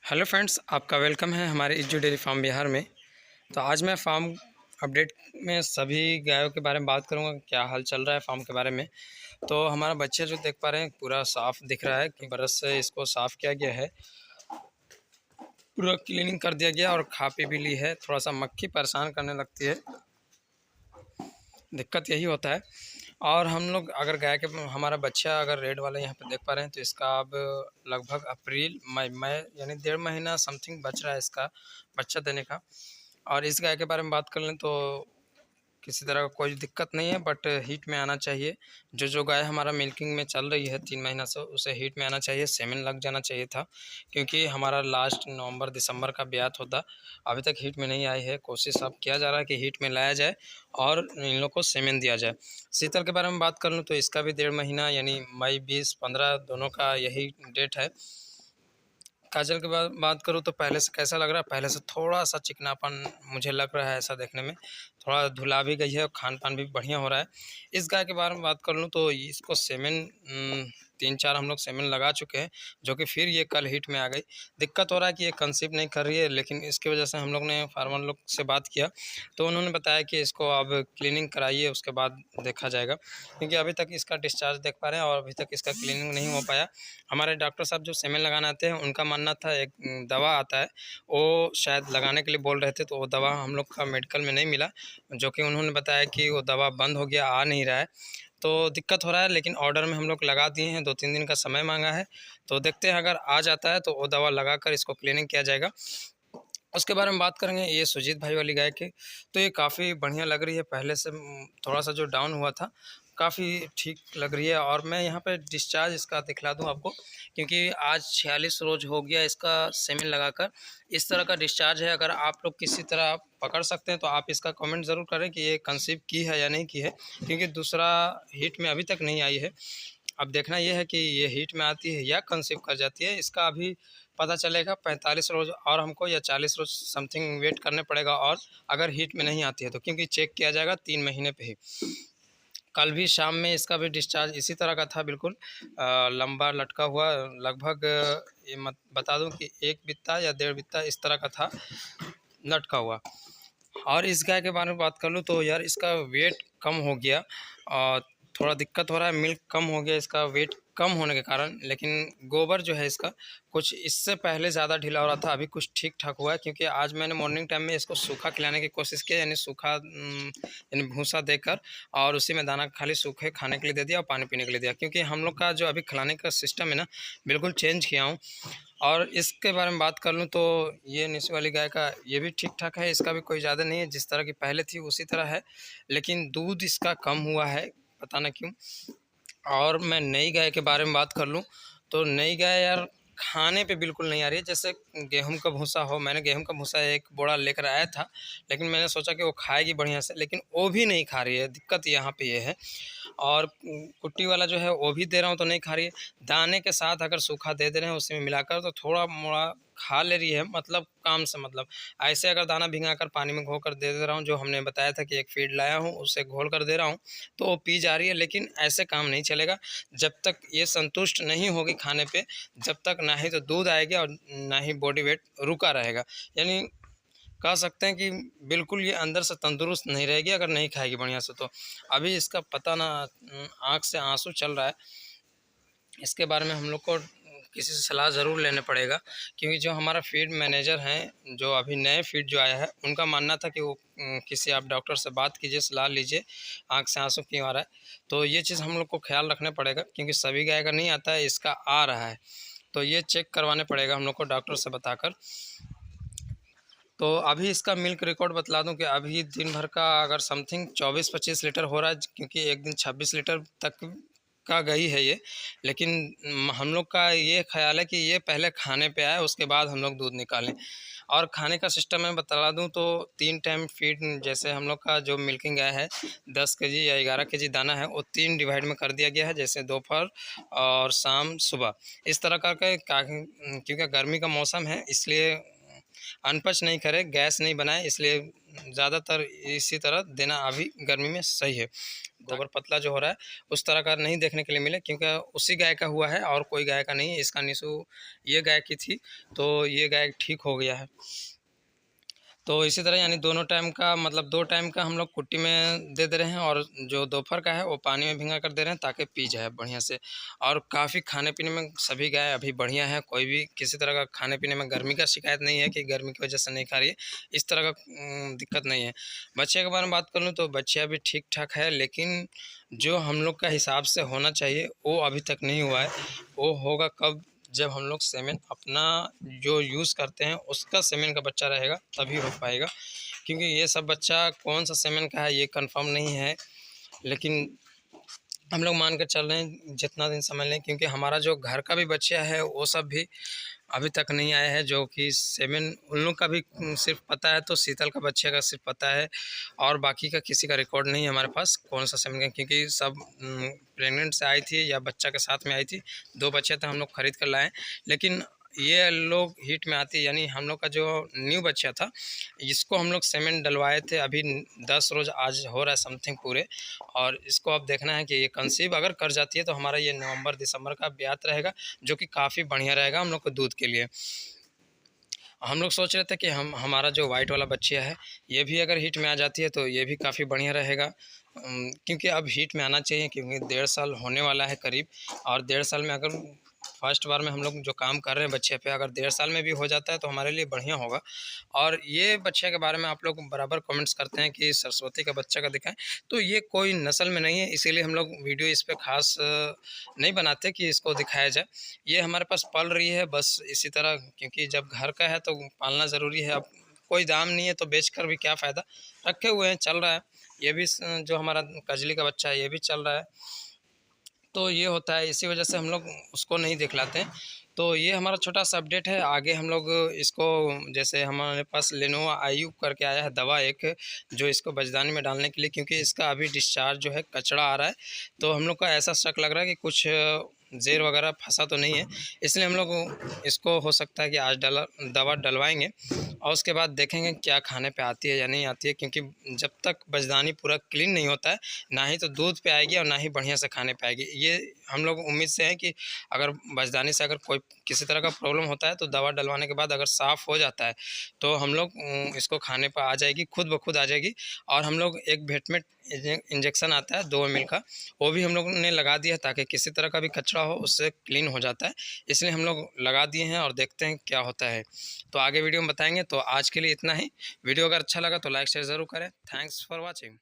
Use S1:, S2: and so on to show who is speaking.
S1: Hello friends, आपका welcome है हमारे इज्जू डेयरी फार्म बिहार में। तो आज मैं फार्म अपडेट में सभी गायों के बारे में बात करूंगा, क्या हाल चल रहा है फार्म के बारे में। तो हमारा बच्चे जो देख पा रहे हैं पूरा साफ़ दिख रहा है कि ब्रश से इसको साफ़ किया गया है, पूरा क्लीनिंग कर दिया गया और खा पी भी ली है। थोड़ा सा मक्खी परेशान करने लगती है, दिक्कत यही होता है। और हम लोग अगर गाय के हमारा बच्चा अगर रेड वाला यहाँ पे देख पा रहे हैं तो इसका अब लगभग अप्रैल मई यानी 1.5 महीना समथिंग बच रहा है इसका बच्चा देने का। और इस गाय के बारे में बात कर लें तो किसी तरह का कोई दिक्कत नहीं है, बट हीट में आना चाहिए। जो गाय हमारा मिल्किंग में चल रही है 3 महीना से, उसे हीट में आना चाहिए, सेमेन लग जाना चाहिए था। क्योंकि हमारा लास्ट नवंबर दिसंबर का ब्यात होता, अभी तक हीट में नहीं आई है। कोशिश अब किया जा रहा है कि हीट में लाया जाए और इन लोग को सेमेन दिया जाए। शीतल के बारे में बात कर लूँ तो इसका भी 1.5 महीना यानी मई 20-15 दोनों का यही डेट है। काजल के बाद बात करूँ तो पहले से कैसा लग रहा है, पहले से थोड़ा सा चिकनापन मुझे लग रहा है, ऐसा देखने में थोड़ा धुला भी गई है और खान पान भी बढ़िया हो रहा है। इस गाय के बारे में बात कर लूँ तो इसको सेमेन 3-4 हम लोग सेमेन लगा चुके हैं, जो कि फिर ये कल हीट में आ गई। दिक्कत हो रहा है कि ये कंसीव नहीं कर रही है, लेकिन इसकी वजह से हम लोग ने फार्मर लोग से बात किया तो उन्होंने बताया कि इसको अब क्लीनिंग कराइए, उसके बाद देखा जाएगा। क्योंकि अभी तक इसका डिस्चार्ज देख पा रहे हैं और अभी तक इसका क्लीनिंग नहीं हो पाया। हमारे डॉक्टर साहब जो सेमेन लगाने आते हैं उनका मानना था एक दवा आता है, वो शायद लगाने के लिए बोल रहे थे, तो वो दवा हम लोग का मेडिकल में नहीं मिला, जो कि उन्होंने बताया कि वो दवा बंद हो गया, आ नहीं रहा है। तो दिक्कत हो रहा है, लेकिन ऑर्डर में हम लोग लगा दिए हैं, 2-3 दिन का समय मांगा है। तो देखते हैं अगर आ जाता है तो वो दवा लगाकर इसको क्लीनिंग किया जाएगा। उसके बारे में बात करेंगे ये सुजीत भाई वाली गाय की, तो ये काफ़ी बढ़िया लग रही है। पहले से थोड़ा सा जो डाउन हुआ था, काफ़ी ठीक लग रही है। और मैं यहाँ पे डिस्चार्ज इसका दिखला दूँ आपको, क्योंकि आज 46 रोज़ हो गया इसका सेमेन लगाकर। इस तरह का डिस्चार्ज है। अगर आप लोग किसी तरह पकड़ सकते हैं तो आप इसका कमेंट ज़रूर करें कि ये कंसीव की है या नहीं की है, क्योंकि दूसरा हीट में अभी तक नहीं आई है। अब देखना ये है कि ये हीट में आती है या कंसीव कर जाती है, इसका अभी पता चलेगा। 45 रोज़ और हमको या 40 रोज़ समथिंग वेट करने पड़ेगा, और अगर हीट में नहीं आती है तो, क्योंकि चेक किया जाएगा 3 महीने पे ही। कल भी शाम में इसका भी डिस्चार्ज इसी तरह का था, बिल्कुल लंबा लटका हुआ, लगभग ये मत बता दूं कि 1 बित्ता या 1.5 बित्ता इस तरह का था लटका हुआ। और इस गाय के बारे में बात कर लूँ तो यार इसका वेट कम हो गया और थोड़ा दिक्कत हो रहा है, मिल्क कम हो गया इसका वेट कम होने के कारण। लेकिन गोबर जो है इसका कुछ इससे पहले ज़्यादा ढीला हो रहा था, अभी कुछ ठीक ठाक हुआ है। क्योंकि आज मैंने मॉर्निंग टाइम में इसको सूखा खिलाने की कोशिश की, यानी सूखा यानी भूसा देकर, और उसी में दाना खाली सूखे खाने के लिए दे दिया और पानी पीने के लिए दिया। क्योंकि हम लोग का जो अभी खिलाने का सिस्टम है ना, बिल्कुल चेंज किया हूँ। और इसके बारे में बात कर लूँ तो ये निस वाली गाय का ये भी ठीक ठाक है, इसका भी कोई ज़्यादा नहीं है, जिस तरह की पहले थी उसी तरह है। लेकिन दूध इसका कम हुआ है, पता ना क्यों। और मैं नई गाय के बारे में बात कर लूँ तो नई गाय यार खाने पे बिल्कुल नहीं आ रही है। जैसे गेहूं का भूसा हो, मैंने गेहूं का भूसा एक बोरा लेकर आया था, लेकिन मैंने सोचा कि वो खाएगी बढ़िया से, लेकिन वो भी नहीं खा रही है। दिक्कत यहाँ पे ये है। और कुट्टी वाला जो है वो भी दे रहा हूँ तो नहीं खा रही है। दाने के साथ अगर सूखा दे रहे हैं उसी में मिलाकर तो थोड़ा मोड़ा खा ले रही है, मतलब काम से मतलब। ऐसे अगर दाना भिंगाकर पानी में घोल कर दे रहा हूँ, जो हमने बताया था कि एक फीड लाया हूँ उसे घोल कर दे रहा हूँ, तो वो पी जा रही है। लेकिन ऐसे काम नहीं चलेगा। जब तक ये संतुष्ट नहीं होगी खाने पे, जब तक ना ही तो दूध आएगा और ना ही बॉडी वेट रुका रहेगा। यानी कह सकते हैं कि बिल्कुल ये अंदर से तंदुरुस्त नहीं रहेगी अगर नहीं खाएगी बढ़िया से। तो अभी इसका पता ना आँख से आंसू चल रहा है। इसके बारे में हम लोग को किसी से सलाह ज़रूर लेने पड़ेगा, क्योंकि जो हमारा फीड मैनेजर हैं, जो अभी नए फीड जो आया है, उनका मानना था कि वो किसी आप डॉक्टर से बात कीजिए, सलाह लीजिए, आँख से आंसू क्यों आ रहा है। तो ये चीज़ हम लोग को ख्याल रखना पड़ेगा, क्योंकि सभी गाय का नहीं आता है, इसका आ रहा है। तो ये चेक करवाने पड़ेगा हम लोग को डॉक्टर से बताकर। तो अभी इसका मिल्क रिकॉर्ड बतला दूं कि अभी दिन भर का अगर समथिंग 24-25 लीटर हो रहा है, क्योंकि एक दिन 26 लीटर तक का गई है ये। लेकिन हम लोग का ये ख्याल है कि ये पहले खाने पे आए, उसके बाद हम लोग दूध निकालें। और खाने का सिस्टम मैं बता दूं तो 3 टाइम फीड, जैसे हम लोग का जो मिल्किंग गाय है 10 केजी या 11 केजी दाना है, वो 3 डिवाइड में कर दिया गया है, जैसे दोपहर और शाम सुबह, इस तरह करके। क्योंकि गर्मी का मौसम है इसलिए अनपच नहीं करे, गैस नहीं बनाए, इसलिए ज़्यादातर इसी तरह देना अभी गर्मी में सही है। गोबर पतला जो हो रहा है उस तरह का नहीं देखने के लिए मिले, क्योंकि उसी गाय का हुआ है और कोई गाय का नहीं है। इसका निशु ये गाय की थी, तो ये गाय ठीक हो गया है। तो इसी तरह यानी दोनों टाइम का मतलब 2 टाइम का हम लोग कुट्टी में दे रहे हैं, और जो दोपहर का है वो पानी में भिंगा कर दे रहे हैं ताकि पी जाए बढ़िया से। और काफ़ी खाने-पीने में सभी गाय अभी बढ़िया है, कोई भी किसी तरह का खाने-पीने में गर्मी का शिकायत नहीं है कि गर्मी की वजह से नहीं खा रही है, इस तरह का दिक्कत नहीं है। बच्चे के बारे में बात कर लूँ तो बच्चा भी ठीक-ठाक है, लेकिन जो हम लोग का हिसाब से होना चाहिए वो अभी तक नहीं हुआ है। वो होगा कब? जब हम लोग सेमेन अपना जो यूज़ करते हैं उसका सेमेन का बच्चा रहेगा तभी हो पाएगा, क्योंकि ये सब बच्चा कौन सा सेमेन का है ये कंफर्म नहीं है। लेकिन हम लोग मान कर चल रहे हैं जितना दिन समझ लें, क्योंकि हमारा जो घर का भी बच्चा है वो सब भी अभी तक नहीं आया है, जो कि सेमेन उन लोग का भी सिर्फ पता है, तो शीतल का बच्चे का सिर्फ पता है, और बाकी का किसी का रिकॉर्ड नहीं है हमारे पास कौन सा सेमेन का, क्योंकि सब प्रेग्नेंट से आई थी या बच्चा के साथ में आई थी। 2 बच्चे तो हम लोग खरीद कर लाए, लेकिन ये लोग हीट में आती, यानी हम लोग का जो न्यू बच्चा था इसको हम लोग सेमेन डलवाए थे अभी 10 रोज़ आज हो रहा है समथिंग पूरे। और इसको अब देखना है कि ये कंसीव अगर कर जाती है तो हमारा ये नवंबर दिसंबर का ब्यात रहेगा, जो कि काफ़ी बढ़िया रहेगा हम लोग को दूध के लिए। हम लोग सोच रहे थे कि हमारा जो वाइट वाला बच्चा है ये भी अगर हीट में आ जाती है तो ये भी काफ़ी बढ़िया रहेगा, क्योंकि अब हीट में आना चाहिए, क्योंकि 1.5 साल होने वाला है करीब। और 1.5 साल में अगर फर्स्ट बार में हम लोग जो काम कर रहे हैं बच्चे पे, अगर 1.5 साल में भी हो जाता है तो हमारे लिए बढ़िया होगा। और ये बच्चे के बारे में आप लोग बराबर कमेंट्स करते हैं कि सरस्वती का बच्चा का दिखाएं, तो ये कोई नस्ल में नहीं है, इसीलिए हम लोग वीडियो इस पर खास नहीं बनाते कि इसको दिखाया जाए। ये हमारे पास पल रही है बस इसी तरह, क्योंकि जब घर का है तो पालना ज़रूरी है। अब कोई दाम नहीं है तो बेच कर भी क्या फ़ायदा, रखे हुए हैं, चल रहा है। ये भी जो हमारा कजली का बच्चा है ये भी चल रहा है, तो ये होता है, इसी वजह से हम लोग उसको नहीं दिखलाते हैं। तो ये हमारा छोटा सा अपडेट है। आगे हम लोग इसको, जैसे हमारे पास लेनोवा आयु करके आया है दवा एक, जो इसको बचदानी में डालने के लिए, क्योंकि इसका अभी डिस्चार्ज जो है कचड़ा आ रहा है, तो हम लोग का ऐसा शक लग रहा है कि कुछ ज़ेर वगैरह फंसा तो नहीं है, इसलिए हम लोग इसको हो सकता है कि आज दवा डलवाएंगे और उसके बाद देखेंगे क्या खाने पे आती है या नहीं आती है, क्योंकि जब तक बचदानी पूरा क्लीन नहीं होता है ना ही तो दूध पे आएगी और ना ही बढ़िया से खाने पे आएगी। ये हम लोग उम्मीद से हैं कि अगर बचदानी से अगर कोई किसी तरह का प्रॉब्लम होता है तो दवा डलवाने के बाद अगर साफ़ हो जाता है तो हम लोग इसको खाने पर आ जाएगी, खुद ब खुद आ जाएगी। और हम लोग एक भेटमेट इंजेक्शन आता है 2 ml का, वो भी हम लोग ने लगा दिया ताकि किसी तरह का भी कचरा हो उससे क्लीन हो जाता है, इसलिए हम लोग लगा दिए हैं और देखते हैं क्या होता है। तो आगे वीडियो में बताएंगे। तो आज के लिए इतना ही। वीडियो अगर अच्छा लगा तो लाइक शेयर ज़रूर करें। Thanks for watching.